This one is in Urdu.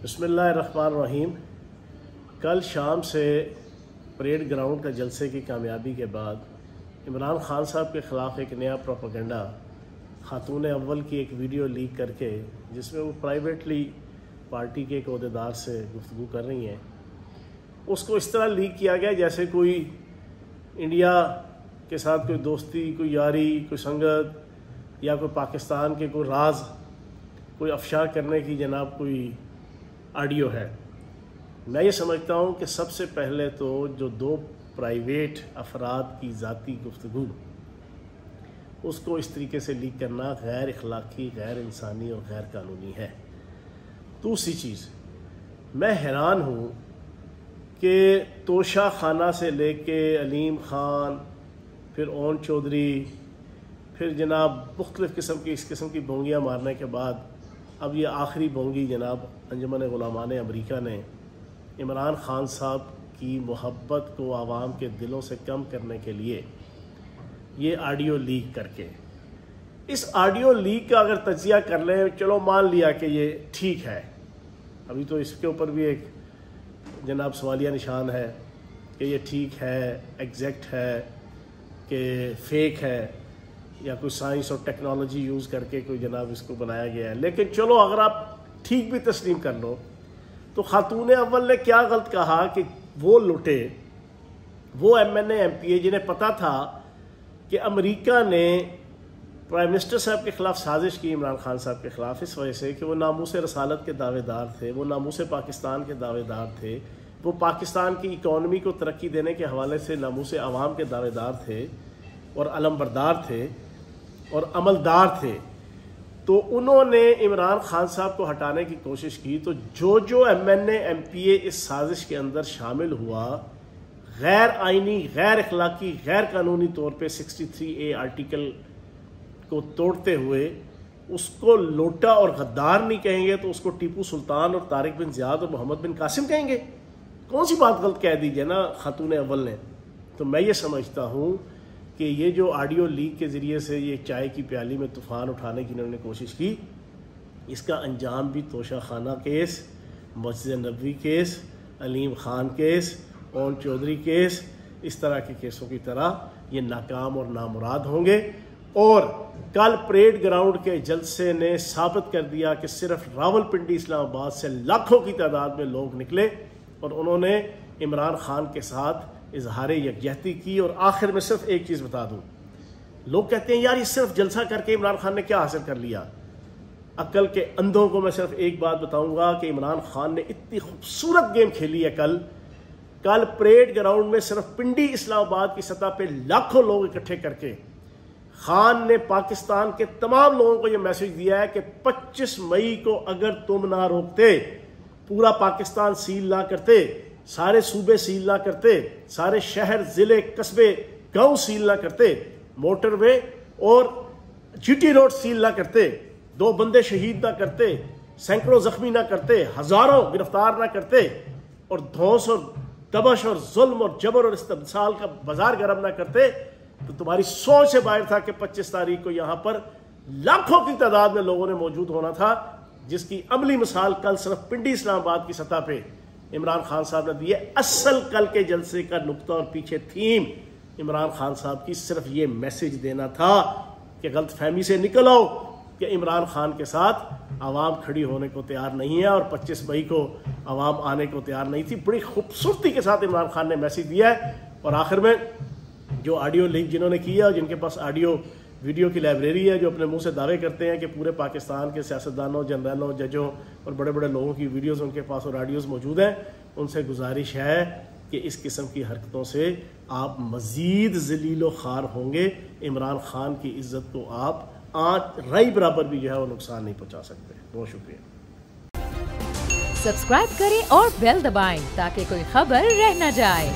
بسم اللہ الرحمن الرحیم۔ کل شام سے پریڈ گراؤنڈ کا جلسے کی کامیابی کے بعد عمران خان صاحب کے خلاف ایک نیا پروپیگنڈا خاتون اول کی ایک ویڈیو لیک کر کے، جس میں وہ پرائیویٹلی پارٹی کے ایک عہدیدار سے گفتگو کر رہی ہیں، اس کو اس طرح لیک کیا گیا جیسے کوئی انڈیا کے ساتھ کوئی دوستی، کوئی یاری، کوئی سنگت یا کوئی پاکستان کے کوئی راز کوئی افشا کرنے کی جناب کوئی آڈیو ہے۔ میں یہ سمجھتا ہوں کہ سب سے پہلے تو جو دو پرائیویٹ افراد کی ذاتی گفتگو، اس کو اس طریقے سے لیک کرنا غیر اخلاقی، غیر انسانی اور غیر قانونی ہے۔ دوسری چیز، میں حیران ہوں کہ توشہ خانہ سے لے کے علیم خان، پھر اون چودھری، پھر جناب مختلف اس قسم کی بونگیاں مارنے کے بعد اب یہ آخری بونگی جناب انجمن غلامان امریکہ نے عمران خان صاحب کی محبت کو عوام کے دلوں سے کم کرنے کے لیے یہ آڈیو لیک کر کے، اس آڈیو لیک کا اگر تجزیہ کر لیں، چلو مان لیا کہ یہ ٹھیک ہے، ابھی تو اس کے اوپر بھی ایک جناب سوالیہ نشان ہے کہ یہ ٹھیک ہے، ایگزیکٹ ہے کہ فیک ہے، یا کوئی سائنس اور ٹیکنالوجی یوز کر کے کوئی جناب اس کو بنایا گیا ہے۔ لیکن چلو اگر آپ ٹھیک بھی تسلیم کر لو تو خاتون اول نے کیا غلط کہا کہ وہ لٹے، وہ M N A M P A جنہیں پتا تھا کہ امریکہ نے پرائم منسٹر صاحب کے خلاف سازش کی، عمران خان صاحب کے خلاف، اس وجہ سے کہ وہ ناموس رسالت کے دعوے دار تھے، وہ ناموس پاکستان کے دعوے دار تھے، وہ پاکستان کی اکانومی کو ترقی دینے کے حوالے سے ناموس عوام کے دعوے دار تھے اور علمبردار تھے اور عملدار تھے۔ تو انہوں نے عمران خان صاحب کو ہٹانے کی کوشش کی، تو جو M N A M P A اس سازش کے اندر شامل ہوا، غیر آئینی، غیر اخلاقی، غیر قانونی طور پہ 63A آرٹیکل کو توڑتے ہوئے اس کو لوٹا اور غدار نہیں کہیں گے تو اس کو ٹیپو سلطان اور طارق بن زیاد اور محمد بن قاسم کہیں گے؟ کون سی بات غلط کہہ دیجیے نا خاتون اول نے۔ تو میں یہ سمجھتا ہوں کہ یہ جو آڈیو لیک کے ذریعے سے یہ چائے کی پیالی میں طوفان اٹھانے کی انہوں نے کوشش کی، اس کا انجام بھی توشہ خانہ کیس، مسجد نبوی کیس، علیم خان کیس، اون چودھری کیس، اس طرح کے کیسوں کی طرح یہ ناکام اور نامراد ہوں گے۔ اور کل پریڈ گراؤنڈ کے جلسے نے ثابت کر دیا کہ صرف راولپنڈی اسلام آباد سے لاکھوں کی تعداد میں لوگ نکلے اور انہوں نے عمران خان کے ساتھ اظہار یکجہتی کی۔ اور آخر میں صرف ایک چیز بتا دوں، لوگ کہتے ہیں یار یہ صرف جلسہ کر کے عمران خان نے کیا حاصل کر لیا؟ عقل کے اندھوں کو میں صرف ایک بات بتاؤں گا کہ عمران خان نے اتنی خوبصورت گیم کھیلی ہے کل پریڈ گراؤنڈ میں صرف پنڈی اسلام آباد کی سطح پہ لاکھوں لوگ اکٹھے کر کے خان نے پاکستان کے تمام لوگوں کو یہ میسج دیا ہے کہ 25 مئی کو اگر تم نہ روکتے، پورا پاکستان سیل نہ کرتے، سارے صوبے سیل نہ کرتے، سارے شہر، ضلع، قصبے، گاؤں سیل نہ کرتے، موٹر وے اور جی ٹی روڈ سیل نہ کرتے، 2 بندے شہید نہ کرتے، سینکڑوں زخمی نہ کرتے، ہزاروں گرفتار نہ کرتے، اور دھونس اور دبش اور ظلم اور جبر اور استبدال کا بازار گرم نہ کرتے، تو تمہاری سوچ سے باہر تھا کہ 25 تاریخ کو یہاں پر لاکھوں کی تعداد میں لوگوں نے موجود ہونا تھا، جس کی عملی مثال کل صرف پنڈی اسلام آباد کی سطح پہ عمران خان صاحب نے دی ہے۔ اصل کل کے جلسے کا نقطہ اور پیچھے تھیم عمران خان صاحب کی صرف یہ میسج دینا تھا کہ غلط فہمی سے نکل آؤ کہ عمران خان کے ساتھ عوام کھڑی ہونے کو تیار نہیں ہے، اور 25 مئی کو عوام آنے کو تیار نہیں تھی۔ بڑی خوبصورتی کے ساتھ عمران خان نے میسج دیا ہے۔ اور آخر میں جو آڈیو لنک جنہوں نے کیا اور جن کے پاس آڈیو ویڈیو کی لائبریری ہے، جو اپنے منہ سے دعوے کرتے ہیں کہ پورے پاکستان کے سیاستدانوں، جنرلوں، ججوں اور بڑے بڑے لوگوں کی ویڈیوز ان کے پاس اور آڈیوز موجود ہیں، ان سے گزارش ہے کہ اس قسم کی حرکتوں سے آپ مزید ذلیل و خوار ہوں گے۔ عمران خان کی عزت کو آپ آنچ رائی برابر بھی جو ہے وہ نقصان نہیں پہنچا سکتے۔ بہت شکریہ۔ سبسکرائب کریں اور بیل دبائیں تاکہ کوئی خبر رہ نہ جائے۔